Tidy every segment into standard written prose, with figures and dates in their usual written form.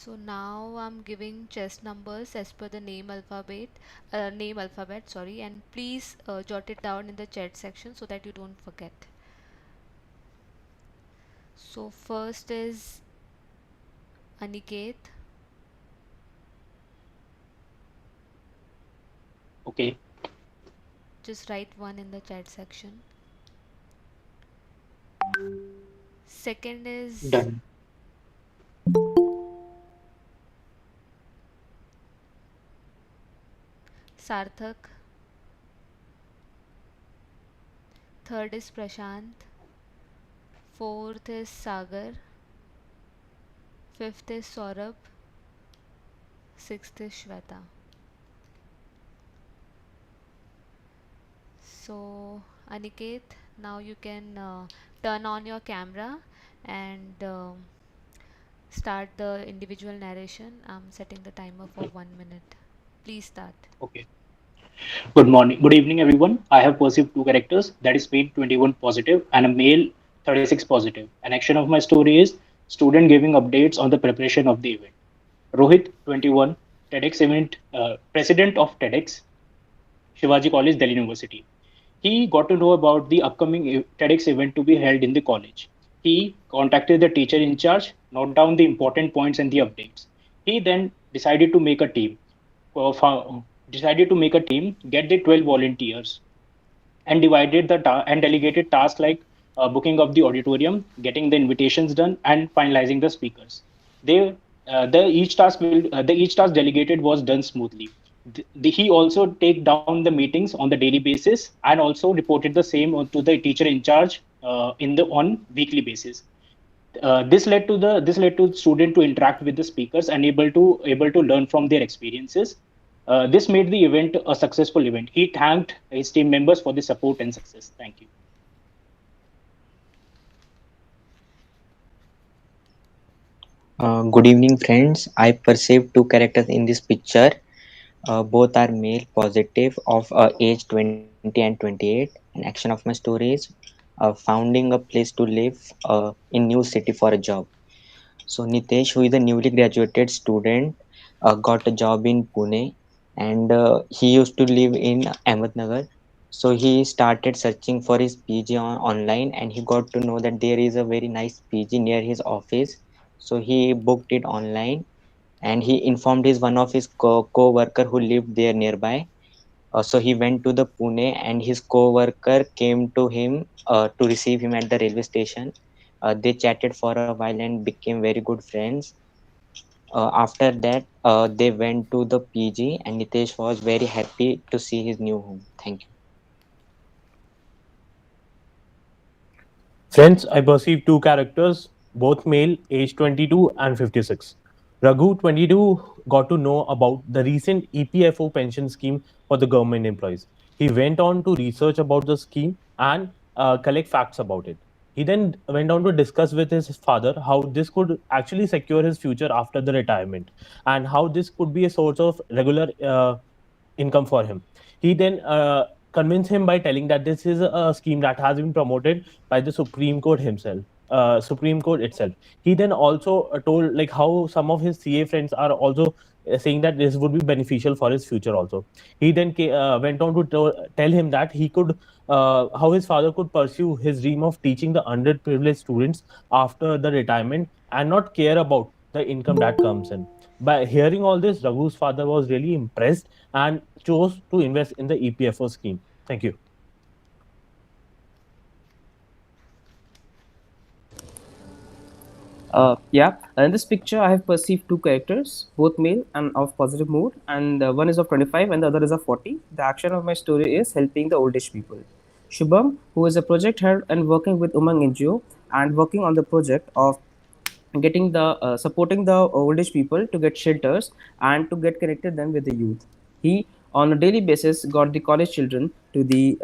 So now I'm giving chess numbers as per the name alphabet, sorry, and please jot it down in the chat section so that you don't forget. So first is Aniket. Okay, Just write one in the chat section. Second is done. Sarthak. Third is Prashant. Fourth is Sagar. Fifth is Saurabh. Sixth is Shweta. So, Aniket, now you can turn on your camera and start the individual narration. I'm setting the timer for 1 minute. Please start. Okay. Good morning. Good evening, everyone. I have perceived two characters, that is male 21 positive and a male 36 positive. An action of my story is student giving updates on the preparation of the event. Rohit 21, TEDx event, president of TEDx, Shivaji College, Delhi University. He got to know about the upcoming TEDx event to be held in the college. He contacted the teacher in charge, note down the important points and the updates. He then decided to make a team. Decided to make a team, get the 12 volunteers, and and delegated tasks like booking of the auditorium, getting the invitations done, and finalizing the speakers. They the each task delegated was done smoothly. He also take down the meetings on the daily basis and also reported the same to the teacher in charge in the on weekly basis. This led to student to interact with the speakers and able to learn from their experiences. This made the event a successful event. He thanked his team members for the support and success. Thank you. Good evening, friends. I perceive two characters in this picture. Both are male, positive, of age 20 and 28. An action of my story is founding a place to live in new city for a job. So Nitesh, who is a newly graduated student, got a job in Pune, and he used to live in Ahmednagar. So he started searching for his PG online, and he got to know that there is a very nice PG near his office. So he booked it online, and he informed his one of his co-worker who lived there nearby. So he went to the Pune, and his co-worker came to him to receive him at the railway station. They chatted for a while and became very good friends. After that, they went to the PG, and Nitesh was very happy to see his new home. Thank you. Friends, I perceive two characters, both male, age 22 and 56. Raghu, 22, got to know about the recent EPFO pension scheme for the government employees. He went on to research about the scheme and collect facts about it. He then went on to discuss with his father how this could actually secure his future after the retirement and how this could be a source of regular income for him. He then convinced him by telling that this is a scheme that has been promoted by the Supreme Court himself. Supreme Court itself. He then also told like how some of his CA friends are also saying that this would be beneficial for his future also. He then went on to tell him that he could how his father could pursue his dream of teaching the underprivileged students after the retirement and not care about the income that comes in. By hearing all this, Raghu's father was really impressed and chose to invest in the EPFO scheme. Thank you. Yeah, in this picture, I have perceived two characters, both male and of positive mood, and one is of 25 and the other is of 40. The action of my story is helping the oldish people. Shubham, who is a project head and working with Umang NGO and working on the project of getting the supporting the oldish people to get shelters and to get connected them with the youth. He on a daily basis got the college children to the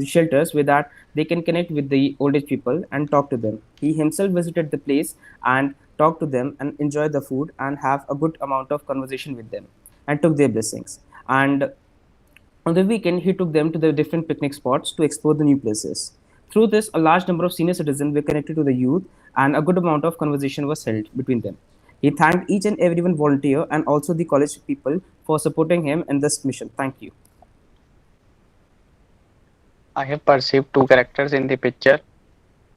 shelters where that they can connect with the oldish people and talk to them. He himself visited the place and talked to them and enjoyed the food and have a good amount of conversation with them and took their blessings. And on the weekend, he took them to the different picnic spots to explore the new places. Through this, a large number of senior citizens were connected to the youth, and a good amount of conversation was held between them. He thanked each and everyone volunteer and also the college people for supporting him in this mission. Thank you. I have perceived two characters in the picture.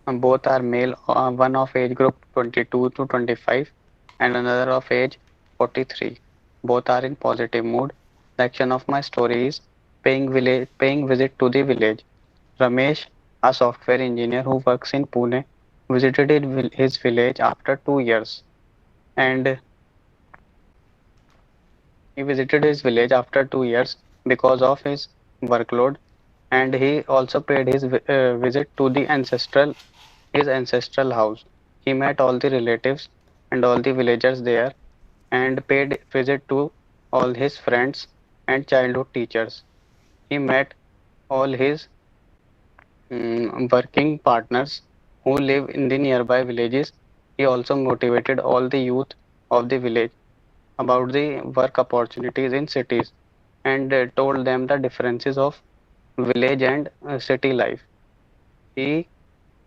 Both are male, one of age group 22 to 25 and another of age 43. Both are in positive mood. The action of my story is paying visit to the village. Ramesh, a software engineer who works in Pune, visited his village after 2 years, and he visited his village after 2 years because of his workload, and he also paid his visit to the his ancestral house. He met all the relatives and all the villagers there and paid visit to all his friends and childhood teachers. He met all his working partners who live in the nearby villages. He also motivated all the youth of the village about the work opportunities in cities and told them the differences of village and city life. He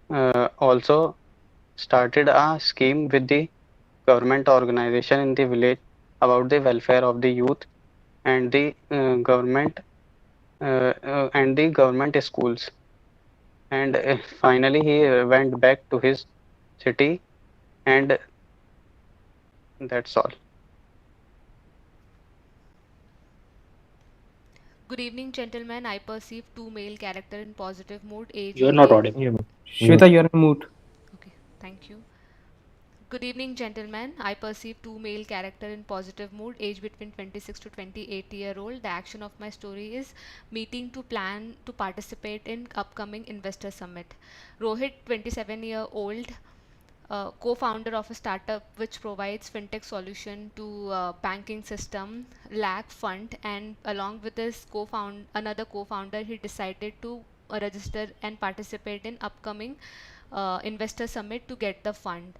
also started a scheme with the government organization in the village about the welfare of the youth and the government schools. And finally, he went back to his city, and that's all. Good evening, gentlemen. I perceive two male character in positive mood, age You are not audible. Yeah. Shweta, you're in mood. Okay, thank you. Good evening, gentlemen. I perceive two male character in positive mood, age between 26 to 28-year-old. The action of my story is meeting to plan to participate in upcoming investor summit. Rohit, 27-year-old, co-founder of a startup which provides fintech solution to banking system, lack fund, and along with his another co-founder, he decided to register and participate in upcoming investor summit to get the fund.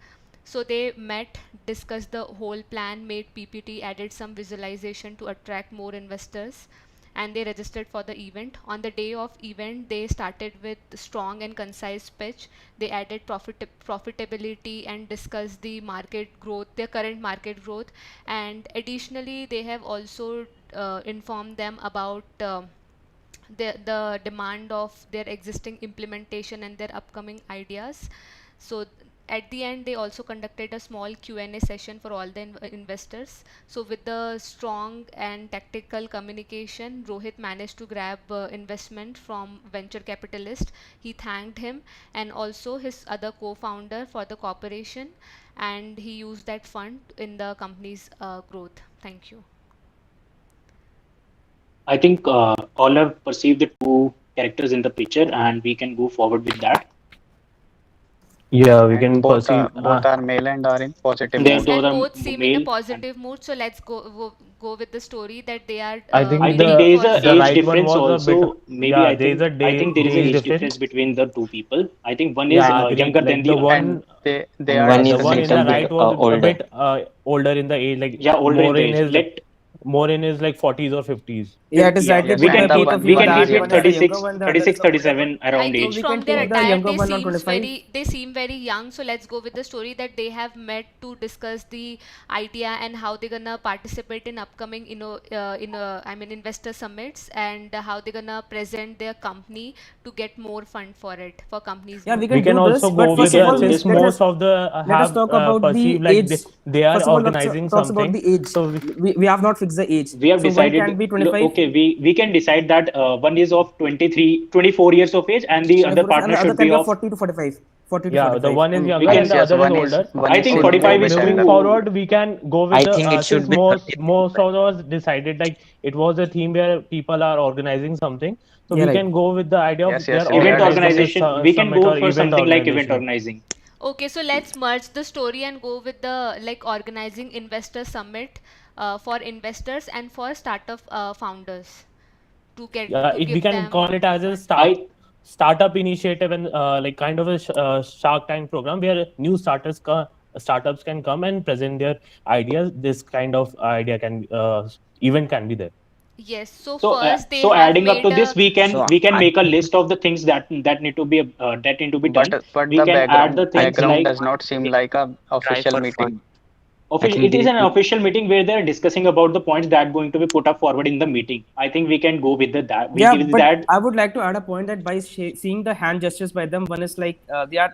So they met, discussed the whole plan, made PPT, added some visualization to attract more investors, and they registered for the event. On the day of event, they started with strong and concise pitch. They added profitability and discussed the market growth, their current market growth, and additionally, they have also informed them about the demand of their existing implementation and their upcoming ideas. So at the end, they also conducted a small Q&A session for all the investors. So with the strong and tactical communication, Rohit managed to grab investment from venture capitalist. He thanked him and also his other co-founder for the cooperation, and he used that fund in the company's growth. Thank you. I think all have perceived the two characters in the picture, and we can go forward with that. Yeah, we And can perceive. both are male and are in positive And there, Yes, mood. those and are both seem in a male, and positive mood. So let's go with the story that they are I think I think meeting there is for a the age some. right one difference was a bit. also. Maybe Yeah, there is a I day think there is a age age difference. difference between the two people. I think one is Yeah, agree. younger than Like the the And one, they And are one the is one in opposites little the in bit right age. was a older. bit older in the age, like yeah, older in more the in age. his like more in his like 40s or 50s. Yeah, it is Yeah, rightly Yes, we put by and the can both one of we you one can is that give it one is younger. the younger 36, one, the other is 36, the older one. 37 I around think So we age. from can their take the attire younger they one on seems 25. they seem very young. So let's go with the story that they have met to discuss the idea and how they're gonna participate in upcoming I mean investor summits, and how they're gonna present their company to get more fund for it for company's Yeah, we We can growth. can do also this, go but We first with of can all, do since this, let but most us of the let us have talk about the perceived like age. they are First of all, let's organizing talks about something. the age. So We have not fixed the age. we have So one decided. can be 25, Okay, we can decide that one is of 23, 24 years of age, and the other 24, and partner the other should can be be of of 40 to 45. 40 to yeah, the 45. one is we younger and can. the Yes, other is one is older. one I is think should So 45 go is with moving elder. too. forward, we can go with I the think it since should be most of us decided like it was a theme where people are organizing something. So Yeah, we right. can go with the idea of Yes, they yes, are we are Event done with organizing a it. organization. We can summit go or for event something like event organization. organizing. Okay, so let's merge the story and go with the like organizing investor summit for investors and for startup founders Yeah, to we give can call them it as a fund. I startup initiative and like kind of a Shark Tank program where new startups can come and present their ideas. This kind of idea can event can be there. Yes, so so first they so have adding up to made this, a. so. we can I make a list of the things that need to be that need to be done. But We the can add the I things think background like does not seem we like a try official for fun. meeting. I Official, think it is they an official meeting where they're discussing about the points that are going to be put up forward in the meeting. I think we can go with that. We Yeah, give but that. I would like to add a point that by seeing the hand gestures by them, one is like they are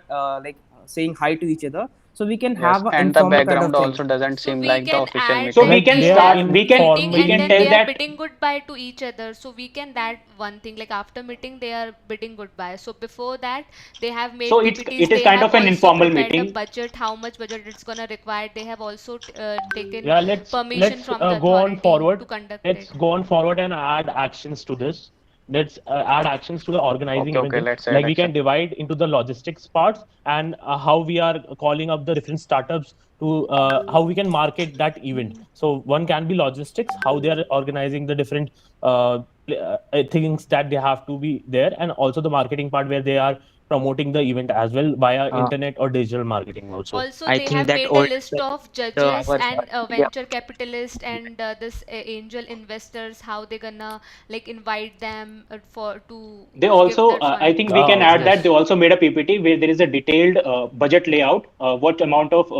saying hi to each other, so we can Yes, have an and the informal kind of background thing. also doesn't So seem we like the can official add So meeting. we that can Like they they have are start. meeting We and can then tell they informally. are that. bidding goodbye to each other. So we can that one thing like after meeting they are bidding goodbye. So before that they have So made PPTs. it is They kind have of an also informal prepared the meeting. budget, how much budget it's gonna require. They have also taken Yeah, permission let's from the go on authority forward. to conduct Let's it. go on forward and add actions to this. Let's add actions to the organizing Okay, event okay, thing. let's add Like we action. can divide into the logistics parts and how we are calling up the different startups to how we can market that event. So one can be logistics, how they are organizing the different things that they have to be there, and also the marketing part where they are promoting the event as well via uh, internet or digital marketing also. Also, I they think have that made a older list of judges our and media. venture capitalists and this angel investors, how they gonna like invite them for to They give also, their I fund think to we the can add that they business. Yes. also made a PPT where there is a detailed budget layout, what amount of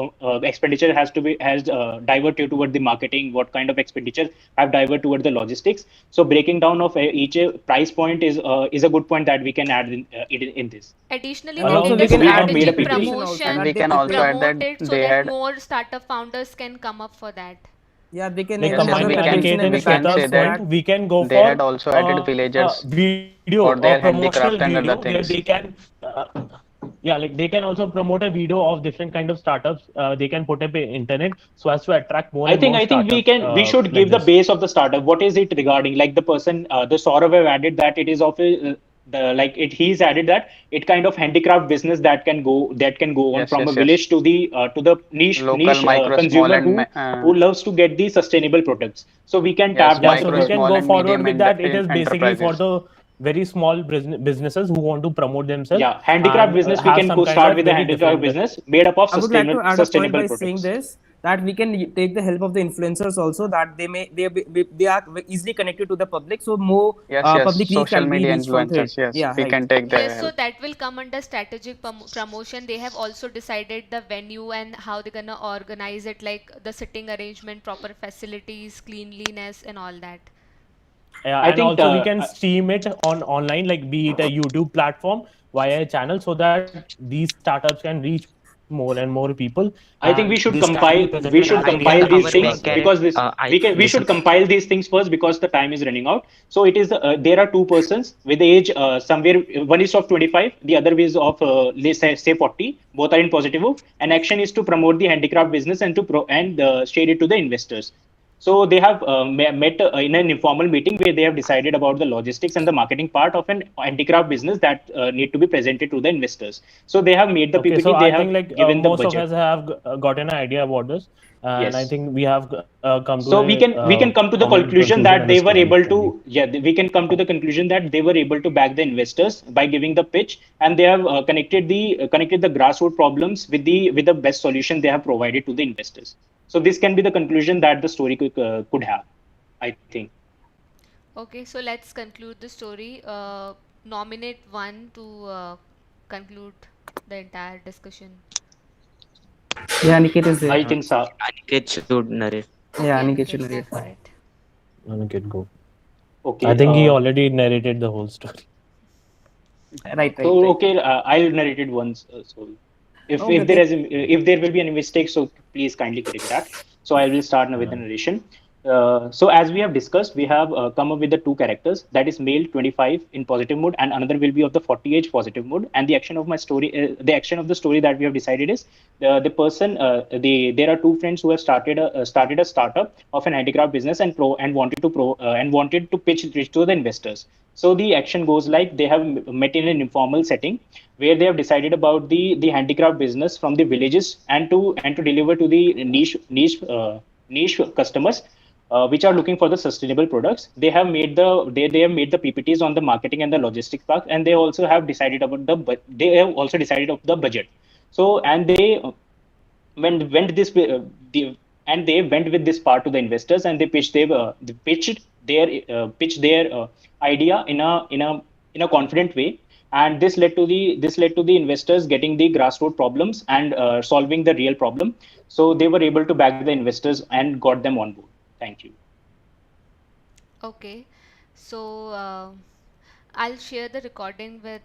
expenditure has diverted toward the marketing, what kind of expenditure have diverted toward the logistics. So breaking down of each price point is a good point that we can add in this. Additionally, And they also did we a So can we add have the made a strategic PPT. preparation also And promotion we that they can to also prepare. add that promote it so they that had, more startup founders can come up for that. Yeah, they can Like yes, even have and a coming preparation Aniket in and the we can say background Shweta's so that point, that. we can go they had for also added villagers video, a for their promotional handicraft and video other where they things. can, yeah, like they can also promote a video of different kind of startups. They can put up in internet so as to attract more and more I think startups we should like give the this. base of the startup. What is it regarding? Like the person, the Saurav have added that it is of a, the like it he's added that it kind of handicraft business that can go on Yes, from a yes, yes. village to the Local, micro, small, consumer and who loves to get the sustainable products. So we can yes, tap Yeah, that so micro, we for can small, go and forward medium with that. It is basically for enterprises. the very small businesses who want to promote themselves yeah, handicraft and business. We have can some go kind start of with the very handicraft different. business made up of I would like to add a point sustainable by saying products. this that we can take the help of the influencers also that they are easily connected to the public, so more Yes, yes, public reach social can be media reached from it. influencers. Yes, Yeah, we right. can take Yes, their so help. that will come under strategic promotion. They have also decided the venue and how they're gonna organize it, like the sitting arrangement, proper facilities, cleanliness, and all that. Yeah, I and think also we can stream it on online, like be it a YouTube platform via a channel, so that these startups can reach more and more people, and I think this can be presented as we should ideas I in a think compile very these our small main things way. because character. this I we listen. should compile these things first because the time is running out. So it is there are two persons with the age somewhere one is of 25, the other is of let's say 40. Both are in positive move. And action is to promote the handicraft business and share it to the investors. So they have met in an informal meeting where they have decided about the logistics and the marketing part of an handicraft business that need to be presented to the investors. So they have made the Okay, so PPT. They I think have like given the most of budget. us have gotten an idea about this, and I Yes. think we have come to So a we can come to the common conclusion conclusion that and a they were story able only. to we can come to the conclusion that they were able to back the investors by giving the pitch, and they have connected the grassroots problems with the best solution they have provided to the investors. So this can be the conclusion that the story could have, I think. Okay, so let's conclude the story. Nominate one to conclude the entire discussion. Yeah, Aniket is there. I think so. Aniket should narrate. Yeah, Okay, Aniket Aniket, should go narrate. for it. Aniket, go. I Okay. think he already narrated the whole story. Right, Okay. right, So right. okay, I'll narrate it once. So Okay, okay. if there will be any mistake, so please kindly correct that. So I will start now with the Yeah. narration. So as we have discussed, we have come up with the two characters. That is male 25 in positive mood, and another will be of the 40 age positive mood. And the action of my story, the action of the story that we have decided is the person. There are two friends who have started a startup of an handicraft business and wanted to pitch it to the investors. So the action goes like they have met in an informal setting where they have decided about the handicraft business from the villages and to deliver to the niche customers which are looking for the sustainable products. They have made the PPTs on the marketing and the logistics part, and they also have decided about they have also decided of the budget. So and they went this the, and they went with this part to the investors and they pitched their idea in a confident way and this led to the investors getting the grassroots problems and solving the real problem. So they were able to back the investors and got them on board. Thank you. Okay, so I'll share the recording with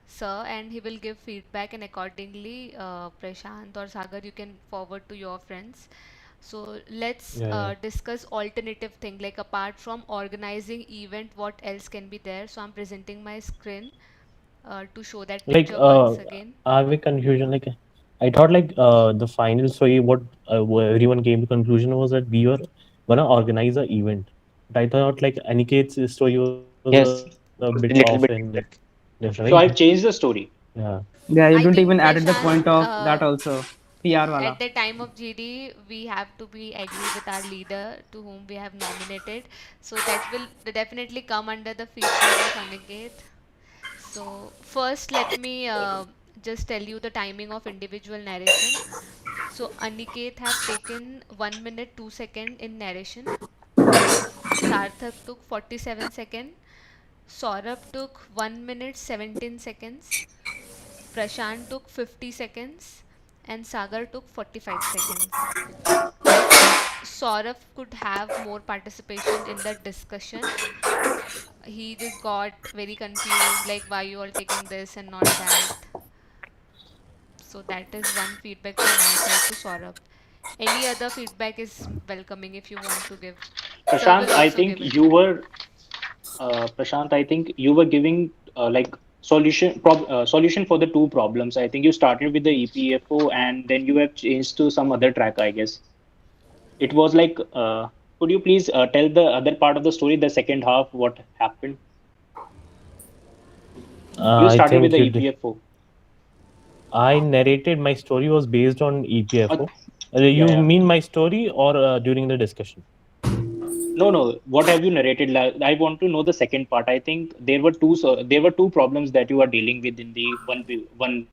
Sir, and he will give feedback, and accordingly, Prashant or Sagar, you can forward to your friends. So let's Yeah, yeah. discuss alternative thing, like apart from organizing event, what else can be there. So I'm presenting my screen to show that Like, picture once again. I have a confusion. Like, I thought like the final story, what everyone came to conclusion was that we were gonna organize a event. But I thought like Aniket's story was a bit off Yes, and little bit different, different. right? So I've changed the story. Yeah. Yeah, you I don't think even added the Prashant, point of that also. PR wala. at the time of GD, we have to be agree with our leader to whom we have nominated. So that will definitely come under the feedback of Aniket. So first, let me just tell you the timing of individual narration. So Aniket have taken 1 minute 2 second in narration. Sarthak took 47 second. Saurabh took 1 minute 17 seconds. Prashant took 50 seconds. And Sagar took 45 seconds. I think Saurabh could have more participation in the discussion. He just got very confused, like why you all taking this and not that. So that is one feedback from my side to Saurabh. Any other feedback is welcoming if you want to give. Sir Prashant, will I also think give it. you were Prashant, I think you were giving like solution for the two problems. I think you started with the EPFO and then you have changed to some other track, I guess. It was like, could you please tell the other part of the story, the second half, what happened? You I started with think the you did. EPFO. I narrated my story was based on Uh, EPFO. yeah, You yeah. mean my story or during the discussion? No, no. What have you narrated? I want to know the second part. I think there were two problems that you are dealing with in the one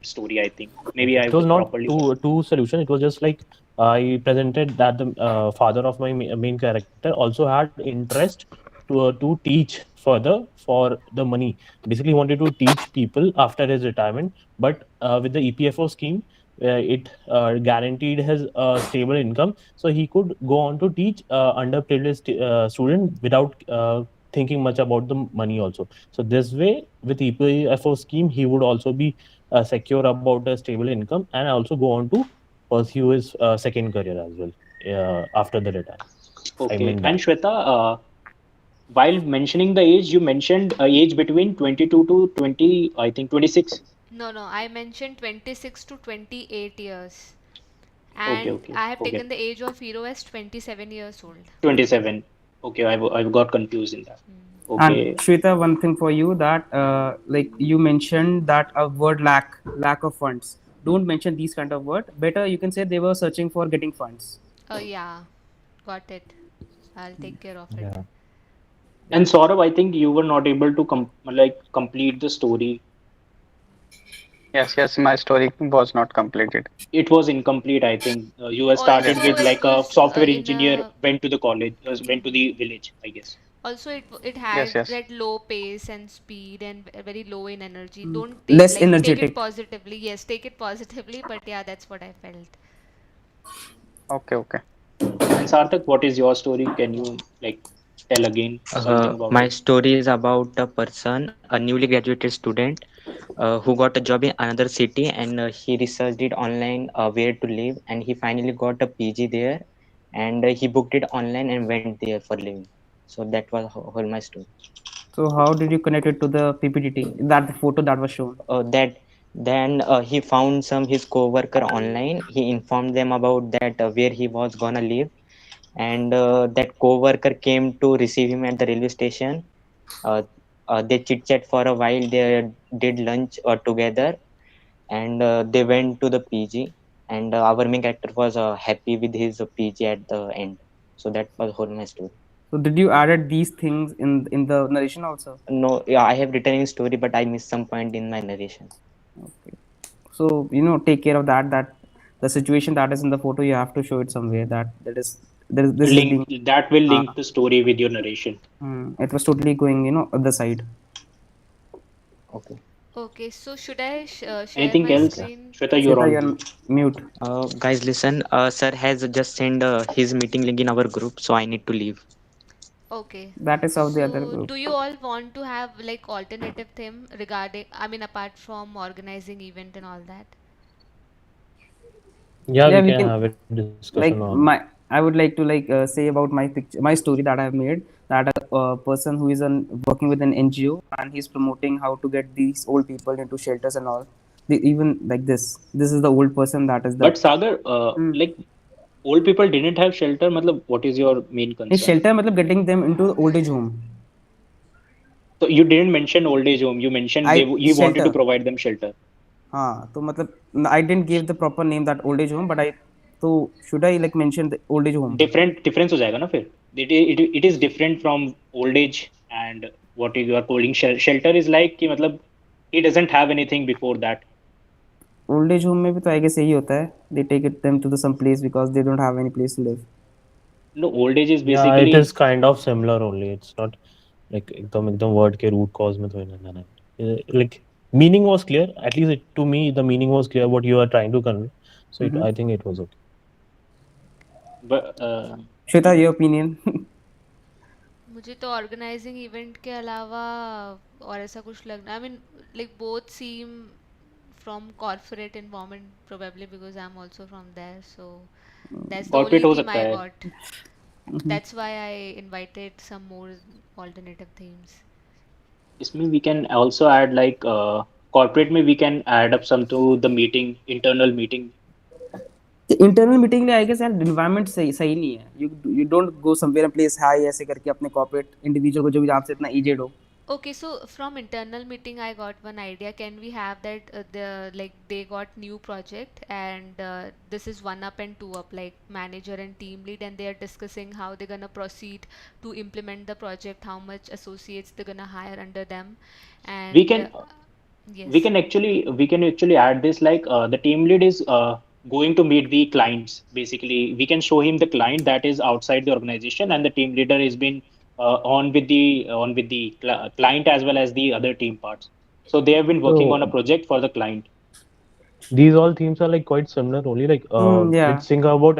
story. I think maybe Okay. I It was not properly two solution. It was just like I presented that the father of my main character also had interest to teach further for the money. Basically, he wanted to teach people after his retirement, but with the EPFO scheme, it guaranteed his stable income, so he could go on to teach underprivileged student without thinking much about the money also. So this way, with EPFO scheme, he would also be secure about a stable income and also go on to pursue his second career as well after the retirement. I okay. meant And that. Shweta, while mentioning the age, you mentioned age between 22 to 20, I think 26. No, no, I mentioned 26 to 28 years. Okay, And okay, I have okay. taken the age of hero as 27 years old. 27. Okay, I've got confused in that. And Okay. Shweta, one thing for you that like you mentioned that a word lack of funds. Don't mention these kind of word. Better you can say they were searching for getting funds. Oh, yeah, got it. I'll take care of it. Yeah. And Yeah. Saurabh, I think you were not able to complete the story. Yes, yes, my story was not completed. It was incomplete, I think. You had started Yes, Also, with yes. it like a was software in engineer, a. went to the college, went to the village, I guess. Also, it Yes, had yes. that low pace and speed and very low in energy. Mm. Don't take Less like take it energetic. positively. Yes, take it positively. But yeah, that's what I felt. Okay, okay. And Sarthak, what is your story? Can you like tell again something about My it? story is about a person, a newly graduated student, who got a job in another city, and he researched it online where to live, and he finally got a PG there, and he booked it online and went there for living. So that was whole my story. So how did you connect it to the PPDT? That the photo that was shown. That then he found some his co-worker online. He informed them about that where he was gonna live, and that co-worker came to receive him at the railway station. uh, they chit chat for a while, they did lunch together, and they went to the PG, and our main character was happy with his PG at the end. So that was whole my story. So did you added these things in the narration also? No, yeah, I have written in story, but I missed some point in my narration. Okay. So take care of that. That the situation that is in the photo, you have to show it somewhere. That is This is being, Link that will uh, link the story with your narration. it was totally going, other side. Okay. Okay, so should I share Anything my else? Yeah. screen? Shweta, you're Shweta, on you're mute. on mute. Guys, listen. Sir has just sent his meeting link in our group, so I need to leave. Okay. That is of the other So, group. do you all want to have like alternative theme regarding, I mean, apart from organizing event and all that? Yeah, Yeah, we we can can. have a discussion on Like my, I would like to say about my picture, my story that I have made. That a person who is working with an NGO, and he's promoting how to get these old people into shelters and all. Even like this. This is the old person that is the. But Sagar, Hmm. like old people didn't have shelter. Matlab, what is your main In concern? shelter, matlab getting them into old age home. So you didn't mention old age home. You mentioned I you wanted to shelter. provide them shelter. हाँ तो मतलब I didn't give the proper name that old age home, but I, तो should I like mention the old age home? Difference हो जाएगा ना फिर. It is different from old age and what you are calling shelter is like कि मतलब he doesn't have anything before that. Old age home में भी तो I guess यही होता है. They take it them to the some place because they don't have any place to live. No, old age is yeah, it is basically kind of similar only. It's not like एकदम word के root cause में थोड़ी ना जाना है. Like meaning was clear. At least to me, the meaning was clear what you are trying to convey. So Mm-hmm. I think it was okay. but Shweta, your opinion? मुझे तो organising event के अलावा और ऐसा कुछ लगना, I mean like both seem from corporate environment probably because I'm also from there, so that's the corporate only हो theme सकता I है. got. Mm-hmm. That's why I invited some more alternative themes. इसमें we can also add like corporate में we can add up some to the meeting internal meeting. Internal meeting में I guess यार environment सही नहीं है. You don't go somewhere place high ऐसे करके अपने कॉर्पोरेट इंडिविजुअल को जो भी आपसे इतना एजेड हो. Okay, so from internal meeting, I got one idea. Can we have that the like they got new project and this is one up and two up, like manager and team lead, and they are discussing how they're gonna proceed to implement the project, how much associates they're gonna hire under them, We and can yes. we can actually add this like the team lead is going to meet the clients. Basically we can show him the client that is outside the organization and the team leader is been on with the client as well as the other team parts, so they have been working on a So project for the client. these all themes are like quite similar only. Like Yeah, let's think about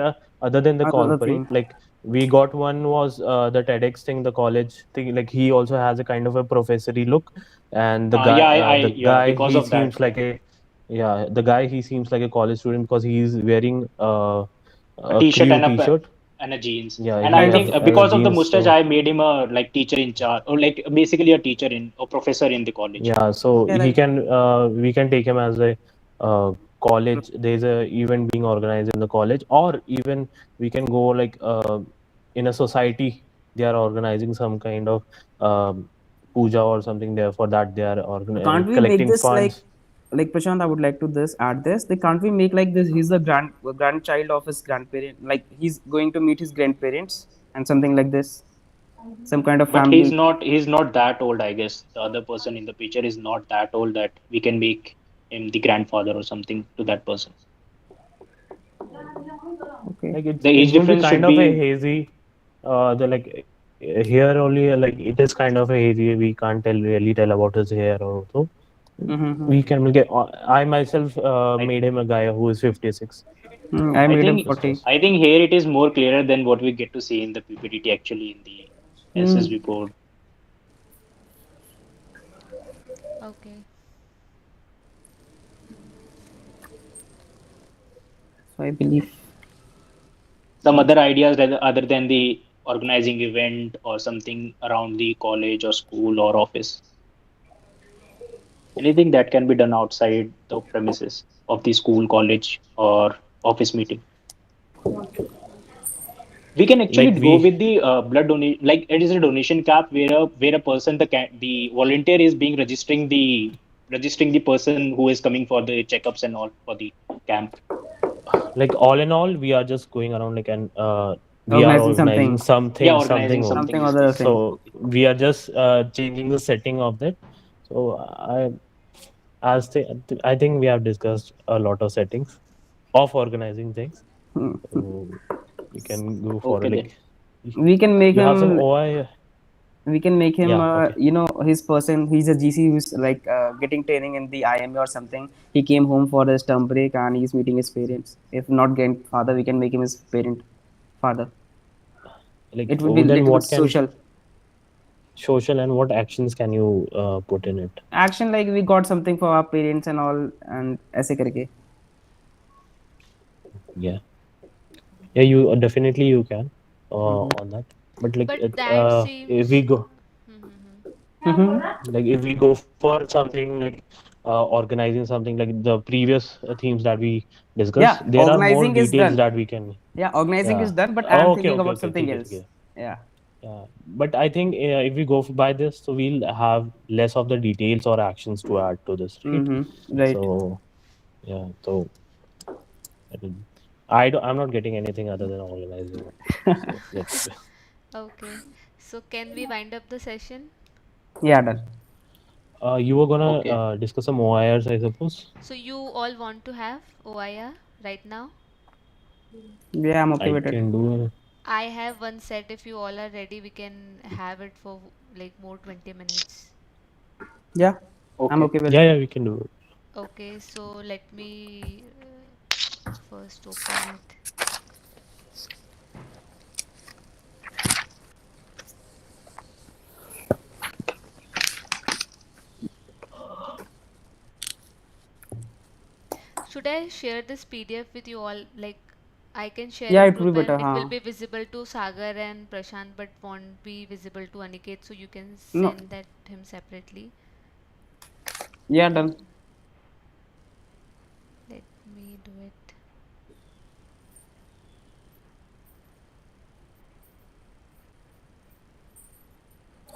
other than the another corporate. thing. Like we got one was the TEDx thing, the college thing. Like he also has a kind of a professory look, and Yeah, the yeah, guy because he of that. seems like a yeah, the guy he seems like a college student because he's wearing A a t-shirt crew and t-shirt. a jeans, Yeah, and he I Kind think of. has because of the jeans. mustache So I made him a like teacher in charge or like basically a teacher in or professor in the college. yeah, so Yeah, he like. can we can take him as a college. There's a event being organized in the college, or even we can go like in a society. They are organizing some kind of puja or something there. For that, they are Can't we make collecting this funds. like Prashant? I would like to this add this. They can't we make like this? He's the grandchild of his grandparent. Like he's going to meet his grandparents and something like this. Some kind of But family. he's not that old, I guess. The other person in the picture is not that old that we can make him the grandfather or something to that person. Okay. Like The it age would be difference kind should of a be, hazy. The like here only like it is kind of a hazy. We can't really tell about his hair or so. Mm-hmm. We can get. I myself I made him a guy who is 56. I I made him think 40. Just I think here it is more clearer than what we get to see in the PPDT actually in the Hmm. SSB board. Okay. So I believe. Some other ideas other than the organizing event or something around the college or school or office. Anything that can be done outside the premises of the school, college, or office meeting. We can actually like go we with the blood donation. Like it is a donation cap where a person the volunteer is being registering the person who is coming for the checkups and all for the camp. like all in all we are just going around like and we are Organizing organizing something. Yeah, something organizing only. something Something is other there. thing. So we are just changing the setting of that. So I think we have discussed a lot of settings of organizing things. Hmm. So We can go for Okay then. like We can make you have some him. OI. We can make him. Yeah, okay. His person. He's a GC who's like getting training in the IMA or something. He came home for his term break and he's meeting his parents. If not grandfather, we can make him his parent, father. Like It would be then little bit what can social social and what actions can you put in it? action, like we got something for our parents and all, and ऐसे करके. Yeah. Yeah, you definitely you can Mm-hmm. on that. But like But that if we seems. go Mm-hmm. like if we go for something like organizing something like the previous themes that we discussed, Yeah, there are more organizing is details done. that we can. Yeah, organizing Yeah. is done, but I am Oh, okay, thinking okay, about okay. something Okay, else. okay. Yeah. Yeah. But I think if we go by this, so we'll have less of the details or actions to add to this, right? Mm-hmm. Right. So yeah. So I mean, I'm not getting anything other than organizing it. So let's. Okay. So can we wind up the session? Yeah, done. You were gonna Okay. discuss some OIRs, I suppose. So you all want to have OIR right now? Yeah, I'm okay I with it. can do. I have one set. If you all are ready, we can have it for like more 20 minutes. Yeah, I'm Okay. okay with Yeah, it. yeah, we can do it. Okay, so let me first open it. Should I share this PDF with you all? Like, I can share Yeah, in it will group be better, and it will huh? be visible to Sagar and Prashant, but won't be visible to Aniket. So you can No. send that him separately. Yeah, done. Let me do it.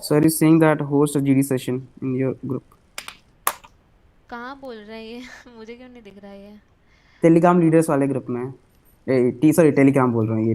So are you saying that host a GD session in your group? कहाँ बोल रहा है ये? मुझे क्यों नहीं दिख रहा है ये? टेलीग्राम लीडर्स वाले ग्रुप में. टी सॉरी टेलीग्राम बोल रहा हूँ ये